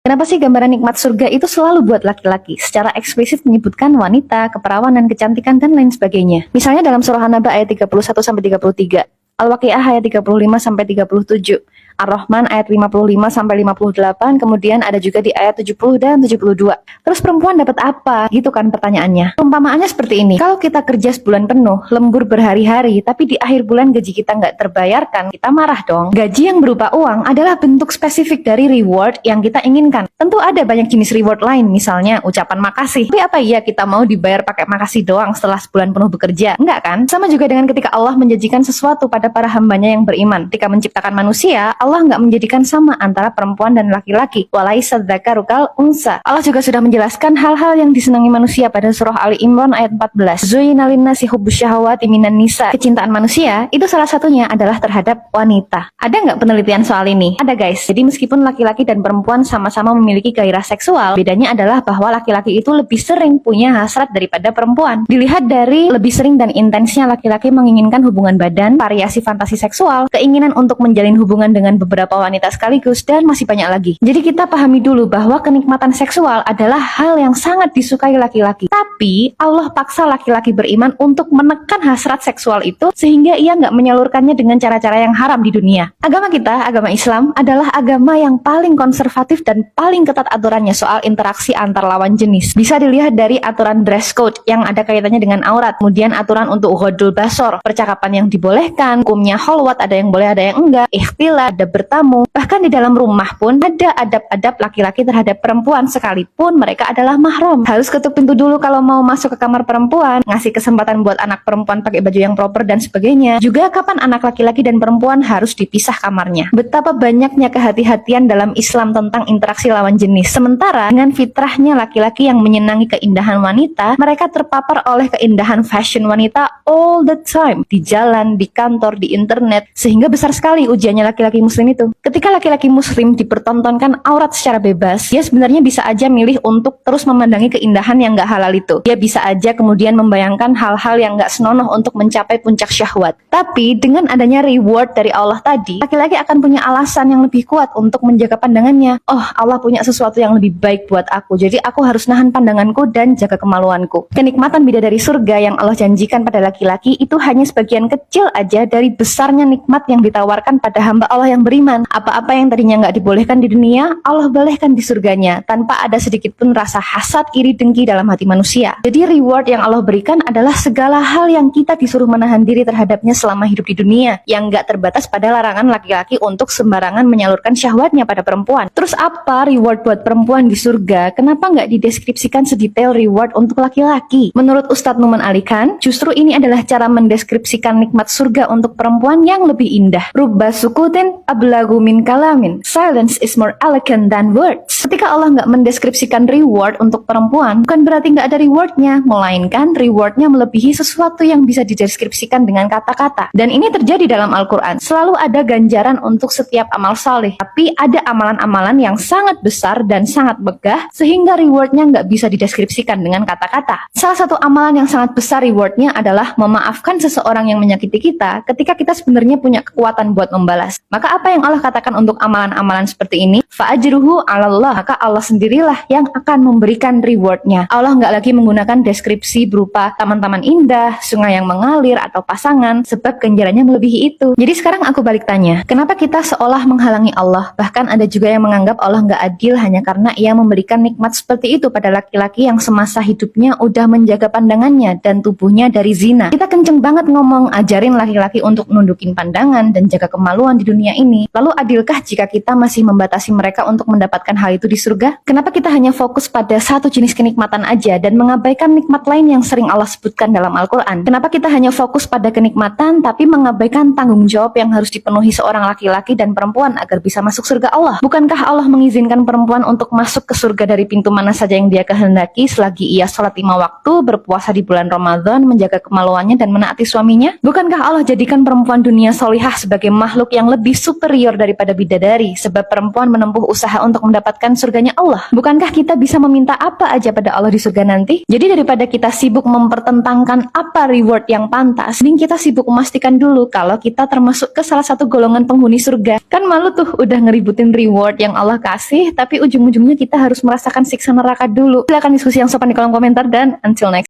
Kenapa sih gambaran nikmat surga itu selalu buat laki-laki? Secara eksplisit menyebutkan wanita, keperawanan, kecantikan, dan lain sebagainya. Misalnya dalam surah An-Naba ayat 31-33, Al-Waqiah ayat 35-37, Ar-Rahman ayat 55-58, kemudian ada juga di ayat 70 dan 72. Terus perempuan dapat apa? Gitu kan pertanyaannya. Perumpamaannya seperti ini. Kalau kita kerja sebulan penuh, lembur berhari-hari, tapi di akhir bulan gaji kita nggak terbayarkan, kita marah dong. Gaji yang berupa uang adalah bentuk spesifik dari reward yang kita inginkan. Tentu ada banyak jenis reward lain, misalnya ucapan makasih. Tapi apa iya kita mau dibayar pakai makasih doang setelah sebulan penuh bekerja? Enggak kan? Sama juga dengan ketika Allah menjanjikan sesuatu pada para hambanya yang beriman. Ketika menciptakan manusia, Allah nggak menjadikan sama antara perempuan dan laki-laki. Walaisa dzakaru kal unsa. Allah juga sudah menjelaskan hal-hal yang disenangi manusia pada surah Ali Imran ayat 14. Zuyyina linnasi hubbus syahawati minan nisa. Kecintaan manusia itu salah satunya adalah terhadap wanita. Ada nggak penelitian soal ini? Ada guys. Jadi meskipun laki-laki dan perempuan sama-sama memiliki gairah seksual, bedanya adalah bahwa laki-laki itu lebih sering punya hasrat daripada perempuan. Dilihat dari lebih sering dan intensnya laki-laki menginginkan hubungan badan, variasi fantasi seksual, keinginan untuk menjalin hubungan dengan beberapa wanita sekaligus, dan masih banyak lagi. Jadi kita pahami dulu bahwa kenikmatan seksual adalah hal yang sangat disukai laki-laki. Tapi Allah paksa laki-laki beriman untuk menekan hasrat seksual itu sehingga ia nggak menyalurkannya dengan cara-cara yang haram di dunia. Agama kita, agama Islam, adalah agama yang paling konservatif dan paling ketat aturannya soal interaksi antar lawan jenis. Bisa dilihat dari aturan dress code yang ada kaitannya dengan aurat, kemudian aturan untuk ghodul basor, percakapan yang dibolehkan, hukumnya holwat, ada yang boleh ada yang enggak, ikhtilat, ada bertamu, bahkan di dalam rumah pun ada adab-adab laki-laki terhadap perempuan sekalipun mereka adalah mahram. Harus ketuk pintu dulu kalau mau masuk ke kamar perempuan, ngasih kesempatan buat anak perempuan pakai baju yang proper dan sebagainya. Juga kapan anak laki-laki dan perempuan harus dipisah kamarnya. Betapa banyaknya kehati-hatian dalam Islam tentang interaksi lawan jenis. Sementara dengan fitrahnya laki-laki yang menyenangi keindahan wanita, mereka terpapar oleh keindahan fashion wanita all the time, di jalan, di kantor, di internet, sehingga besar sekali ujiannya laki-laki muslim itu. Ketika laki-laki muslim dipertontonkan aurat secara bebas, dia sebenarnya bisa aja milih untuk terus memandangi keindahan yang gak halal itu. Dia bisa aja kemudian membayangkan hal-hal yang gak senonoh untuk mencapai puncak syahwat. Tapi dengan adanya reward dari Allah tadi, laki-laki akan punya alasan yang lebih kuat untuk menjaga pandangannya. Oh, Allah punya sesuatu yang lebih baik buat aku, jadi aku harus nahan pandanganku dan jaga kemaluanku. Kenikmatan bidadari surga yang Allah janjikan pada laki-laki itu hanya sebagian kecil aja dari besarnya nikmat yang ditawarkan pada hamba Allah yang beriman. Apa-apa yang tadinya nggak dibolehkan di dunia, Allah bolehkan di surganya tanpa ada sedikit pun rasa hasad, iri, dengki dalam hati manusia. Jadi reward yang Allah berikan adalah segala hal yang kita disuruh menahan diri terhadapnya selama hidup di dunia, yang nggak terbatas pada larangan laki-laki untuk sembarangan menyalurkan syahwatnya pada perempuan. Terus apa reward buat perempuan di surga? Kenapa nggak dideskripsikan sedetail reward untuk laki-laki? Menurut Ustadz Numan Ali Khan, justru ini adalah cara mendeskripsikan nikmat surga untuk perempuan yang lebih indah. Rubba sukutin ablagu min kalamin. Silence is more elegant than words. Ketika Allah nggak mendeskripsikan reward untuk perempuan, bukan berarti nggak ada rewardnya, melainkan rewardnya melebihi sesuatu yang bisa dideskripsikan dengan kata-kata. Dan ini terjadi dalam Al-Quran. Selalu ada ganjaran untuk setiap amal saleh, tapi ada amalan-amalan yang sangat besar dan sangat megah, sehingga rewardnya nggak bisa dideskripsikan dengan kata-kata. Salah satu amalan yang sangat besar rewardnya adalah memaafkan seseorang yang menyakiti kita ketika kita sebenarnya punya kekuatan buat membalas. Maka apa yang Allah katakan untuk amalan-amalan seperti ini? Fa'ajruhu 'alallah. Maka Allah sendirilah yang akan memberikan rewardnya. Allah nggak lagi menggunakan deskripsi berupa taman-taman indah, sungai yang mengalir, atau pasangan, sebab ganjarannya melebihi itu. Jadi sekarang aku balik tanya, kenapa kita seolah menghalangi Allah? Bahkan ada juga yang menganggap Allah nggak adil hanya karena ia memberikan nikmat seperti itu pada laki-laki yang semasa hidupnya udah menjaga pandangannya dan tubuhnya dari zina. Kita kenceng banget ngomong ajarin laki-laki untuk nundukin pandangan dan jaga kemaluan di dunia ini. Lalu adilkah jika kita masih membatasi mereka untuk mendapatkan hal itu di surga? Kenapa kita hanya fokus pada satu jenis kenikmatan aja dan mengabaikan nikmat lain yang sering Allah sebutkan dalam Al-Quran? Kenapa kita hanya fokus pada kenikmatan tapi mengabaikan tanggung jawab yang harus dipenuhi seorang laki-laki dan perempuan agar bisa masuk surga Allah? Bukankah Allah mengizinkan perempuan untuk masuk ke surga dari pintu mana saja yang dia kehendaki selagi ia sholat 5 waktu, berpuasa di bulan Ramadan, menjaga kemaluannya dan menaati suaminya? Bukankah Allah jadikan perempuan dunia solihah sebagai makhluk yang lebih superior daripada bidadari, sebab perempuan menempuh usaha untuk mendapatkan surganya Allah? Bukankah kita bisa meminta apa aja pada Allah di surga nanti? Jadi daripada kita sibuk mempertentangkan apa reward yang pantas, mending kita sibuk memastikan dulu kalau kita termasuk ke salah satu golongan penghuni surga. Kan malu tuh udah ngeributin reward yang Allah kasih, tapi ujung-ujungnya kita harus merasakan siksa neraka dulu. Silakan diskusi yang sopan di kolom komentar dan until next.